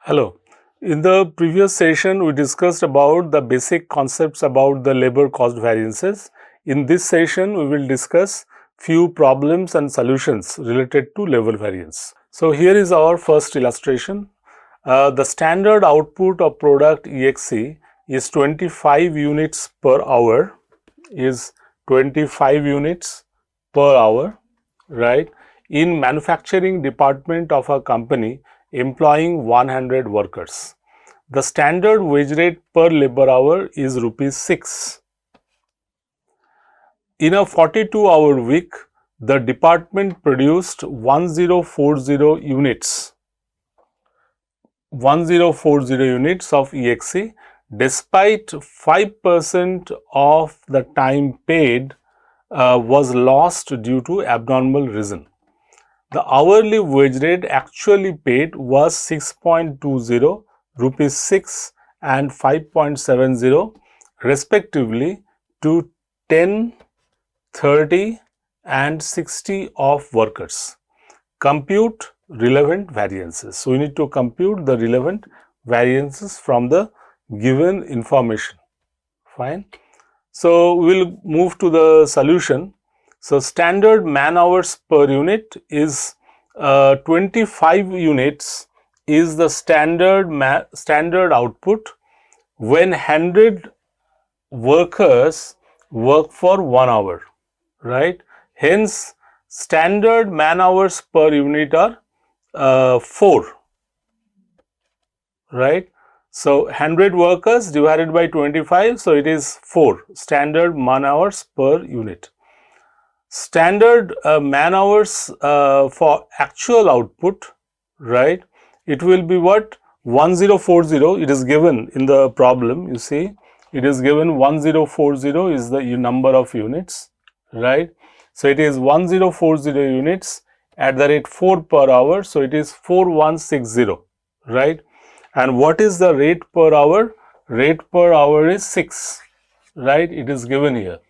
Hello. In the previous session, we discussed about the basic concepts about the labor cost variances. In this session, we will discuss few problems and solutions related to labor variance. So, here is our first illustration. The standard output of product EXC is 25 units per hour, right? In manufacturing department of a company employing 100 workers. The standard wage rate per labor hour is rupees 6. In a 42-hour week, the department produced 1040 units. 1040 units of EXC, despite 5% of the time paid was lost due to abnormal reason. The hourly wage rate actually paid was 6.20, rupees 6 and 5.70 respectively to 10, 30 and 60 of workers. Compute relevant variances. So, we need to compute the relevant variances from the given information. Fine. So, we will move to the solution. So, standard man hours per unit is 25 units is the standard output when 100 workers work for 1 hour, right? Hence, standard man hours per unit are 4, right? So, 100 workers divided by 25, so it is 4 standard man hours per unit. Standard man hours for actual output, right? It will be what? 1040, it is given in the problem, you see, it is given 1040 is the number of units, right? So, it is 1040 units at the rate 4 per hour, so it is 4160, right? And what is the rate per hour? Rate per hour is 6, right? It is given here.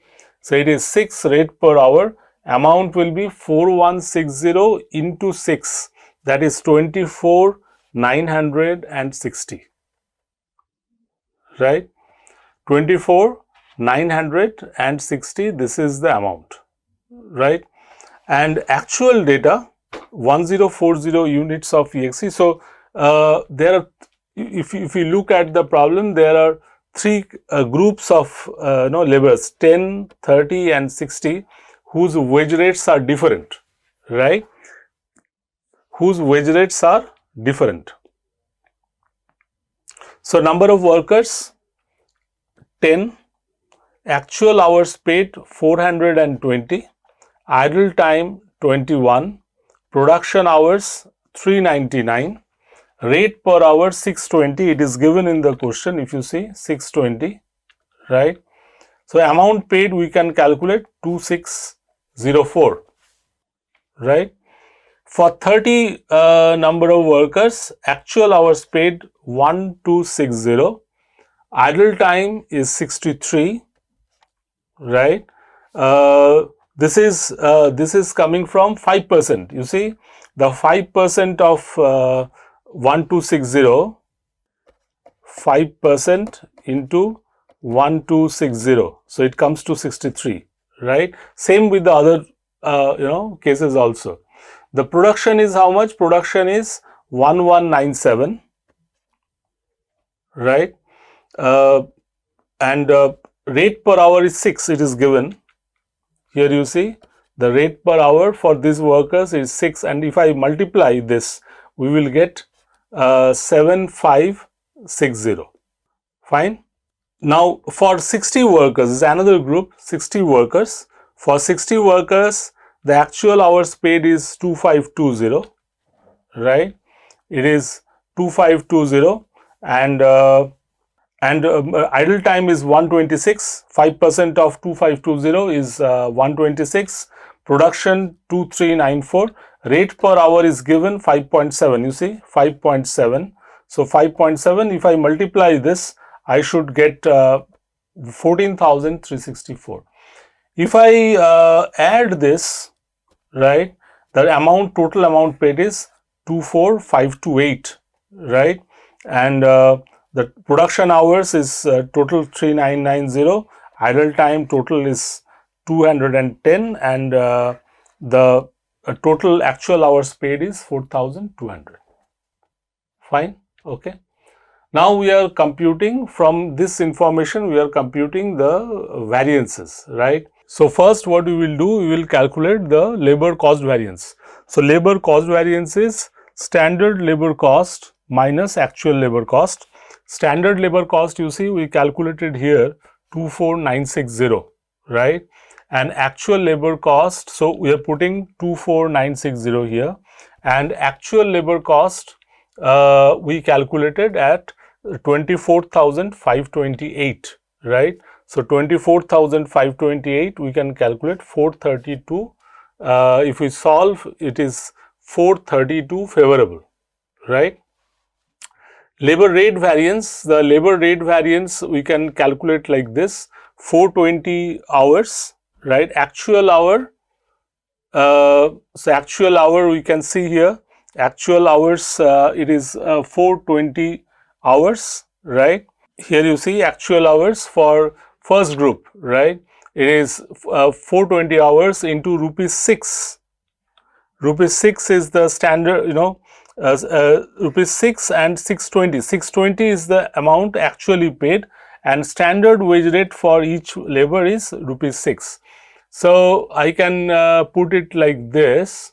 So, it is 6 rate per hour, amount will be 4160 into 6, that is 24,960, right? 24,960, this is the amount, right? And actual data 1040 units of EXC. So, there are, if you look at the problem, there are 3 groups of laborers, 10, 30 and 60, whose wage rates are different, right? Whose wage rates are different. So, number of workers 10, actual hours paid 420, idle time 21, production hours 399, rate per hour 620, it is given in the question, if you see 620, right? So, amount paid we can calculate 2604, right? For 30 number of workers, actual hours paid 1260, idle time is 63, right? This is coming from 5%. You see, the 5% of 1260, 5% into 1260, so it comes to 63, right? Same with the other cases also. The production is how much? Production is 1197, right? And rate per hour is 6, it is given. Here you see the rate per hour for these workers is 6, and if I multiply this, we will get 7560. Fine. Now, for 60 workers, is another group, 60 workers. For 60 workers, the actual hours paid is 2520, right? It is 2520, and idle time is 126, 5% of 2520 is 126, production 2394, rate per hour is given 5.7, you see 5.7. So, 5.7, if I multiply this, I should get 14,364. If I add this, right, the total amount paid is 24,528, right? and the production hours is total 3990, idle time total is 210, and the total actual hours paid is 4200. Fine. Okay. Now we are computing from this information, we are computing the variances, right? So first what we will do, we will calculate the labor cost variance. So labor cost variance is standard labor cost minus actual labor cost. Standard labor cost, you see, we calculated here 24960, right? And actual labor cost, so we are putting 24960 here, and actual labor cost we calculated at 24,528, right? So 24,528 we can calculate 432. If we solve, it is 432 favorable, right? Labor rate variance, the labor rate variance we can calculate like this: 420 hours, right? Actual hour, so actual hour we can see here, actual hours it is 420 hours, right? Here you see actual hours for first group, right? It is 420 hours into rupees 6. Rupees 6 is the standard, rupees 6 and 620. 620 is the amount actually paid, and standard wage rate for each labor is rupees 6. So I can put it like this.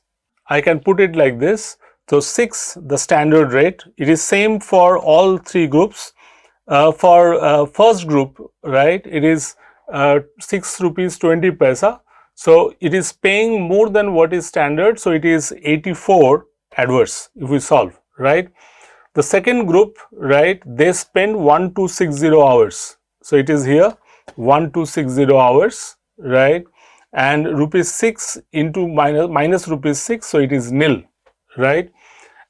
So 6, the standard rate. It is same for all three groups. For first group, right, it is 6 rupees 20 paisa. So it is paying more than what is standard. So it is 84 adverse if we solve, right? The second group, right, they spend 1260 hours. So it is here 1260 hours, right? And rupees 6 into minus rupees 6, so it is nil, right?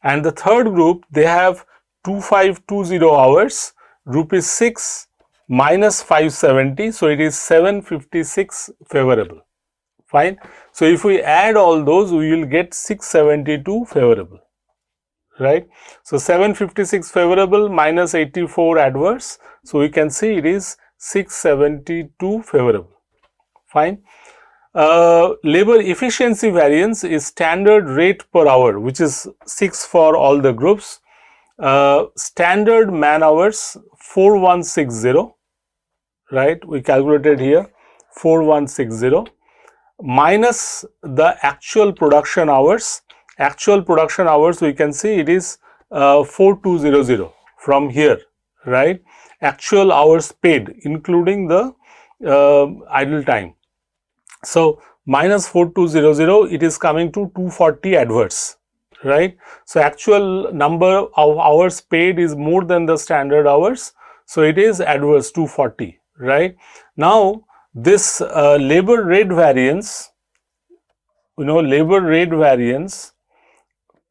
And the third group, they have 2520 hours, rupees 6 minus 570, so it is 756 favorable. Fine. So if we add all those, we will get 672 favorable, right? So 756 favorable minus 84 adverse, so we can see it is 672 favorable. Fine. Labor efficiency variance is standard rate per hour, which is 6 for all the groups. Standard man hours 4160, right? We calculated here 4160 minus the actual production hours. Actual production hours, we can see it is 4200 from here, right? Actual hours paid including the idle time. So minus 4200, it is coming to 240 adverse, right? So actual number of hours paid is more than the standard hours, so it is adverse 240, right? Now this labor rate variance, labor rate variance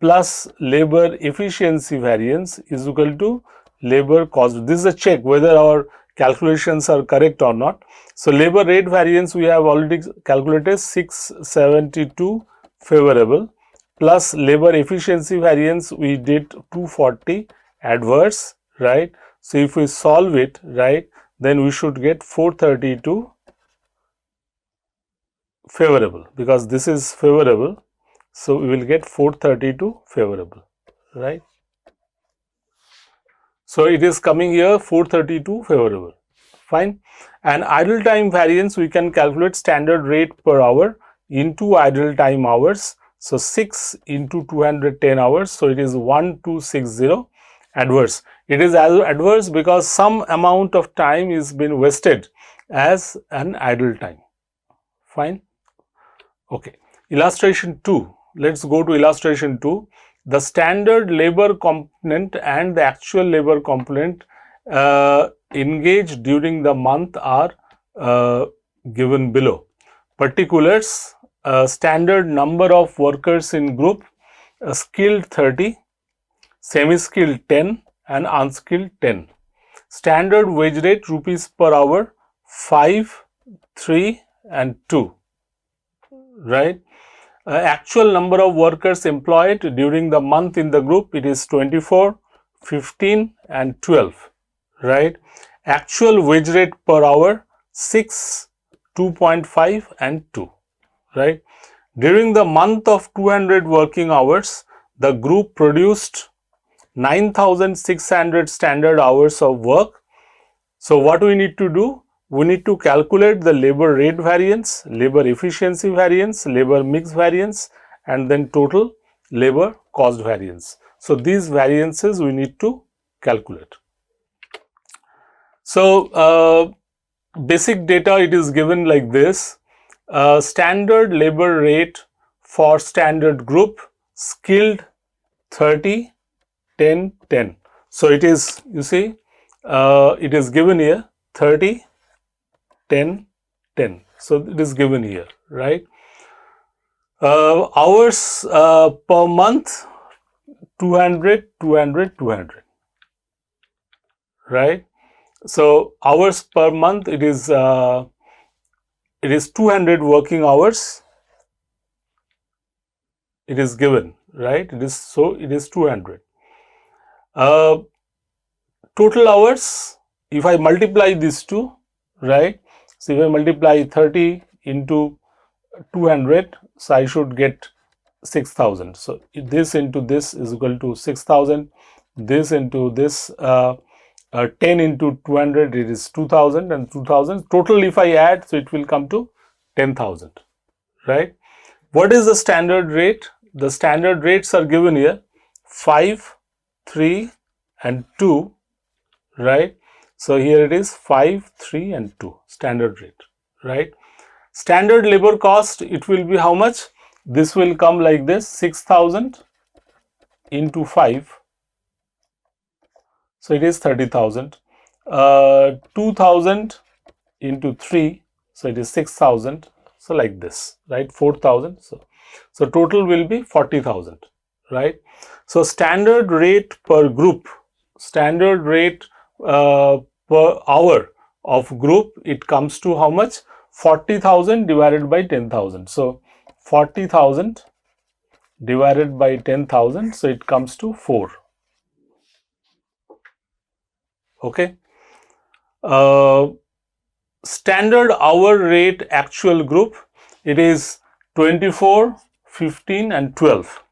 plus labor efficiency variance is equal to labor cost. This is a check whether our calculations are correct or not. So labor rate variance we have already calculated 672 favorable, plus labor efficiency variance we did 240 adverse, right? So if we solve it, right, then we should get 432 favorable, because this is favorable, so we will get 432 favorable, right? So it is coming here 432 favorable. Fine. And idle time variance, we can calculate standard rate per hour into idle time hours. So 6 into 210 hours, so it is 1260 adverse. It is adverse because some amount of time is been wasted as an idle time. Fine. Okay. Illustration 2. Let's go to illustration 2. The standard labor component and the actual labor component engaged during the month are given below. Particulars: standard number of workers in group, skilled 30, semi-skilled 10 and unskilled 10. Standard wage rate rupees per hour 5, 3 and 2, right? Actual number of workers employed during the month in the group, it is 24, 15 and 12, right? Actual wage rate per hour 6, 2.5 and 2, right? During the month of 200 working hours, the group produced 9,600 standard hours of work. So what we need to do? We need to calculate the labor rate variance, labor efficiency variance, labor mix variance, and then total labor cost variance. So these variances we need to calculate. So basic data, it is given like this. Standard labor rate for standard group, skilled 30, 10, 10. So it is, you see, it is given here 30, 10, 10. So it is given here, right? Hours per month 200, 200, 200, right? So hours per month, it is 200 working hours. It is given, right? It is 200. Total hours, if I multiply these two, right? So if I multiply 30 into 200, so I should get 6,000. So this into this is equal to 6,000. This into this 10 into 200, it is 2,000, and 2,000 total if I add, so it will come to 10,000, right? What is the standard rate? The standard rates are given here 5, 3 and 2, right? So here it is 5, 3 and 2 standard rate, right? Standard labor cost, it will be how much? This will come like this, 6,000 into 5. So it is 30,000. 2,000 into 3. So it is 6,000. So like this, right? 4,000. So total will be 40,000, right? So standard rate per group, standard rate per hour of group, it comes to how much? 40,000 divided by 10,000. So 40,000 divided by 10,000. So it comes to 4. Okay. Standard hour rate actual group, it is 24, 15 and 12,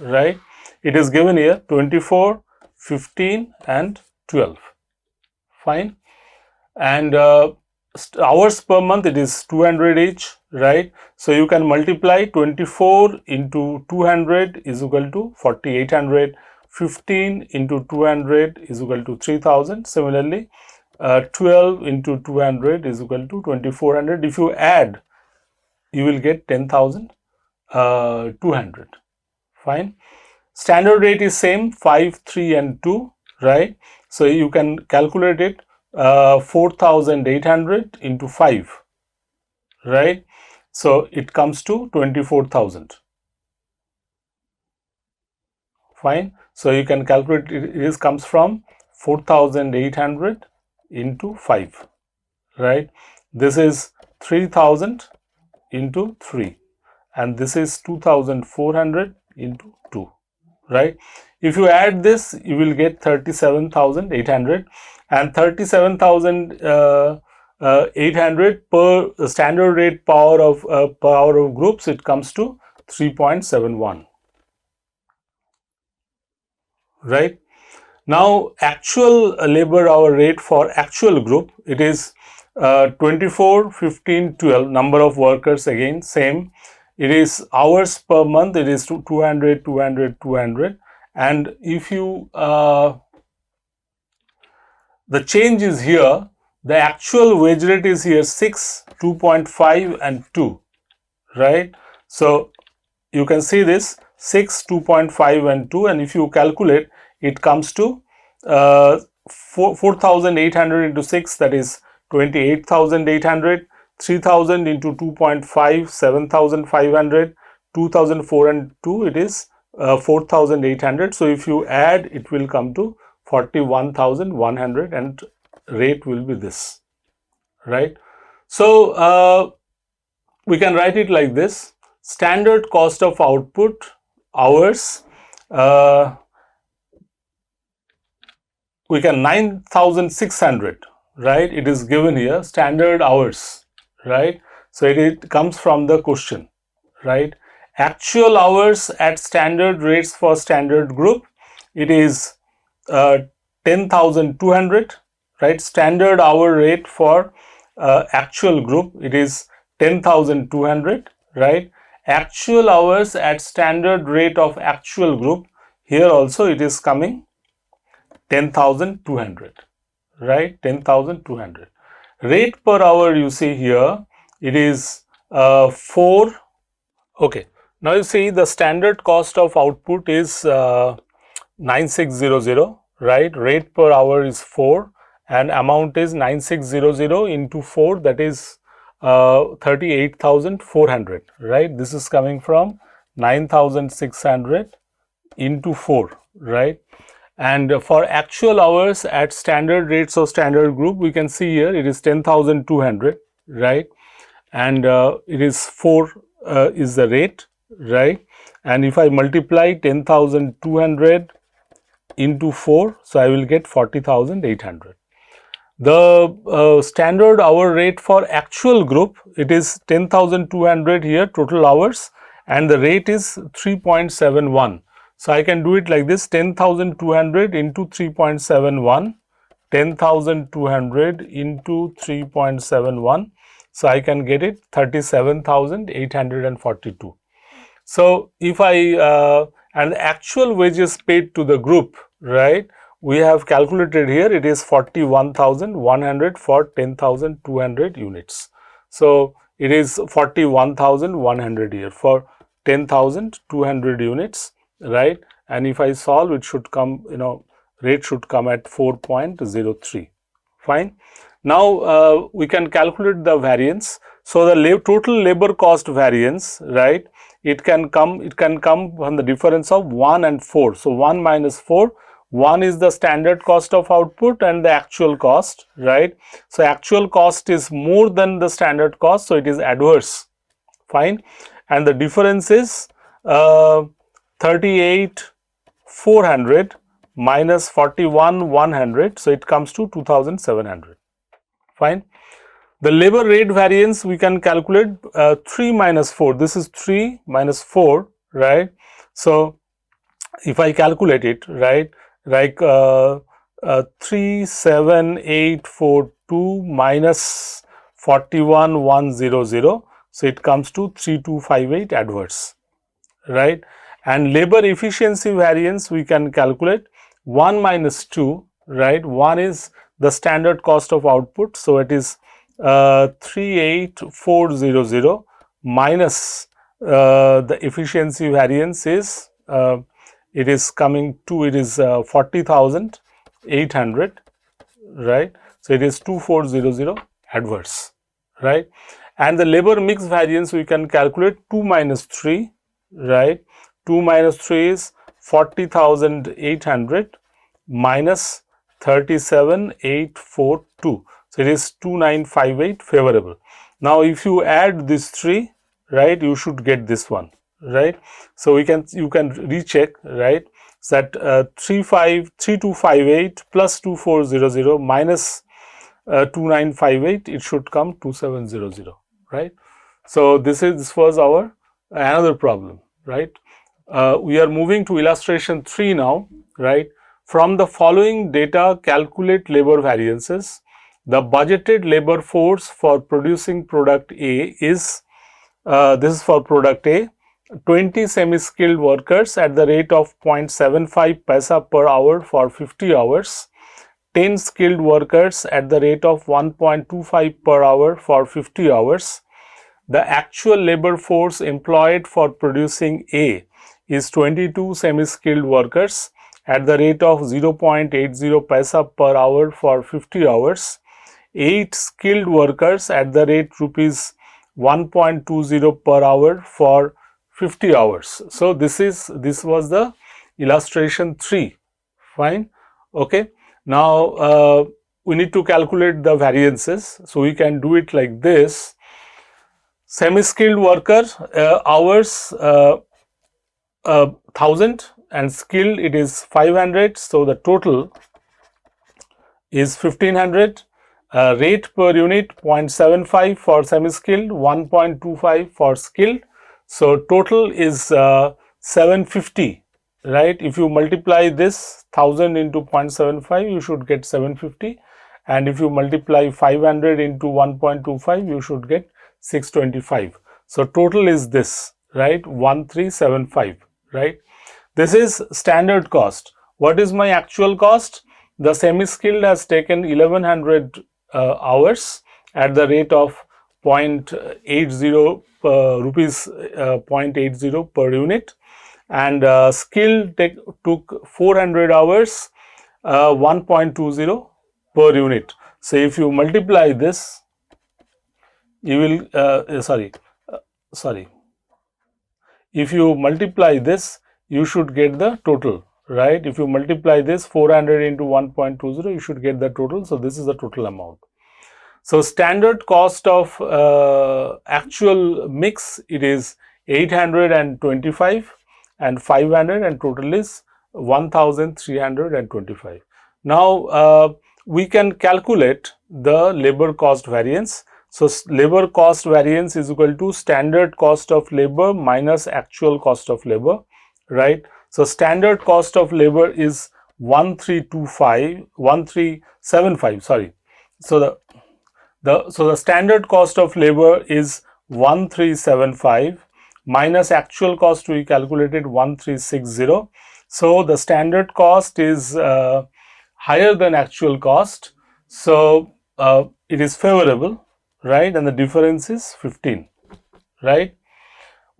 right? It is given here 24, 15 and 12. Fine. And hours per month, it is 200 each, right? So you can multiply 24 into 200 is equal to 4,800. 15 into 200 is equal to 3,000. Similarly, 12 into 200 is equal to 2,400. If you add, you will get 10,200. Fine. Standard rate is same, 5, 3 and 2, right? So you can calculate it, 4,800 into 5, right? So it comes to 24,000. Fine. So you can calculate it comes from 4,800 into 5, right? This is 3,000 into 3 and this is 2,400 into 2, right? If you add this, you will get 37,800, and 37,800 per standard rate per hour of groups, it comes to 3.71. Right. Now actual labor hour rate for actual group, it is 24, 15, 12, number of workers, again same. It is hours per month, it is 200, 200, 200, and if you the change is here, the actual wage rate is here 6, 2.5 and 2, right? So you can see this 6, 2.5 and 2, and if you calculate, it comes to 4,800 into 6, that is 28,800, 3,000 into 2.5, 7,500, 2,004 and 2, it is 4,800. So if you add, it will come to 41,100 and rate will be this, right? So we can write it like this: standard cost of output hours we can 9,600, right? It is given here, standard hours, right? So it comes from the question, right? Actual hours at standard rates for standard group, it is 10,200, right? Standard hour rate for actual group, it is 10,200, right? Actual hours at standard rate of actual group, here also it is coming 10,200, right? 10,200. Rate per hour, you see here, it is 4. Okay, now you see the standard cost of output is 9600, right? Rate per hour is 4 and amount is 9600 into 4, that is 38,400, right? This is coming from 9,600 into 4, right? And for actual hours at standard rates of standard group, we can see here it is 10,200, right? And it is 4 is the rate, right? And if I multiply 10,200 into 4, so I will get 40,800. The standard hour rate for actual group, it is 10,200 here total hours, and the rate is 3.71. So I can do it like this: 10,200 into 3.71, 10,200 into 3.71. So I can get it 37,842. So if I and the actual wages paid to the group, right? We have calculated here, it is 41,100 for 10,200 units. So it is 41,100 here for 10,200 units, right? And if I solve, it should come, rate should come at 4.03. Fine. Now we can calculate the variance. So the total labor cost variance, right? It can come from the difference of 1 and 4. So 1 minus 4. 1 is the standard cost of output and the actual cost, right? So actual cost is more than the standard cost, so it is adverse. Fine. And the difference is 38,400 minus 41,100, so it comes to 2,700. Fine. The labor rate variance we can calculate 3 minus 4. This is 3 minus 4, right? So if I calculate it, right, like 37842 minus 41,100, so it comes to 3258 adverse, right? And labor efficiency variance we can calculate 1 minus 2, right? 1 is the standard cost of output, so it is 38400 minus the efficiency variance is it is coming to, it is 40,800, right? So it is 2400 adverse, right? And the labor mix variance we can calculate 2 minus 3, right? 2 minus 3 is 40,800 minus 37,842. So it is 2958 favorable. Now if you add these 3, right, you should get this one, right? So you can recheck, right, that 3258 plus 2400 minus 2958, it should come 2700, right? So this was our another problem, right? We are moving to illustration 3 now, right? From the following data, calculate labor variances. The budgeted labor force for producing product A is, this is for product A, 20 semi-skilled workers at the rate of 0.75 paisa per hour for 50 hours, 10 skilled workers at the rate of 1.25 per hour for 50 hours. The actual labor force employed for producing A is 22 semi-skilled workers at the rate of 0.80 paisa per hour for 50 hours, 8 skilled workers at the rate rupees 1.20 per hour for 50 hours. So this was the illustration 3. Fine. Okay. Now we need to calculate the variances. So we can do it like this. Semi-skilled worker hours 1000 and skilled it is 500. So the total is 1500, rate per unit 0.75 for semi-skilled, 1.25 for skilled. So total is 750, right? If you multiply this 1000 into 0.75, you should get 750, and if you multiply 500 into 1.25, you should get 625. So total is this, right? 1375, right? This is standard cost. What is my actual cost? The semi-skilled has taken 1100 hours at the rate of 0.80 rupees 0.80 per unit, and skilled took 400 hours 1.20 per unit. So if you multiply this, you will if you multiply this, you should get the total, right? If you multiply this 400 into 1.20, you should get the total. So this is the total amount. So standard cost of actual mix, it is 825 and 500, and total is 1325. Now we can calculate the labor cost variance. So labor cost variance is equal to standard cost of labor minus actual cost of labor, right? So standard cost of labor is 1375, sorry. So the standard cost of labor is 1375 minus actual cost, we calculated 1360. So the standard cost is higher than actual cost, so it is favorable, right? And the difference is 15, right?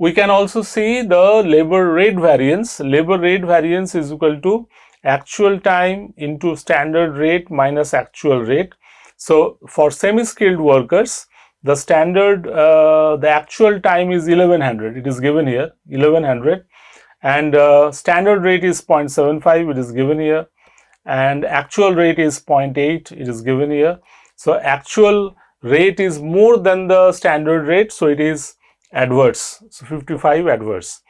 We can also see the labor rate variance. Labor rate variance is equal to actual time into standard rate minus actual rate. So for semi-skilled workers, the standard, the actual time is 1100. It is given here, 1100, and standard rate is 0.75. It is given here, and actual rate is 0.8. It is given here. So actual rate is more than the standard rate, so it is adverse. So 55 adverse.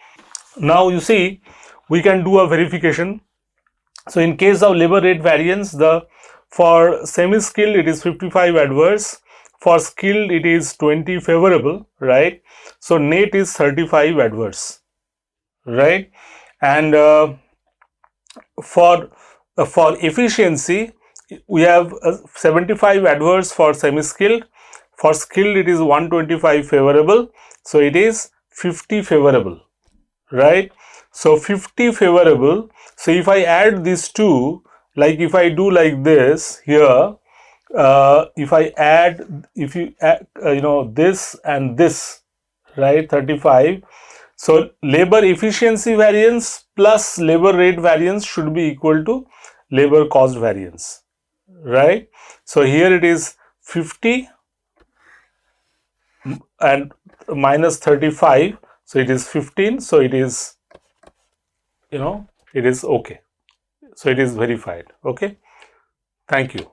Now you see, we can do a verification. So in case of labor rate variance, for semi-skilled it is 55 adverse, for skilled it is 20 favorable, right? So net is 35 adverse, right? And for efficiency, we have 75 adverse for semi-skilled. For skilled it is 125 favorable, so it is 50 favorable, right? So 50 favorable. So if I add these two, like if I do like this here, if you add this and this, right, 35. So labor efficiency variance plus labor rate variance should be equal to labor cost variance, right? So here it is 50 and minus 35, so it is 15. So it is, it is okay. So it is verified. Okay. Thank you.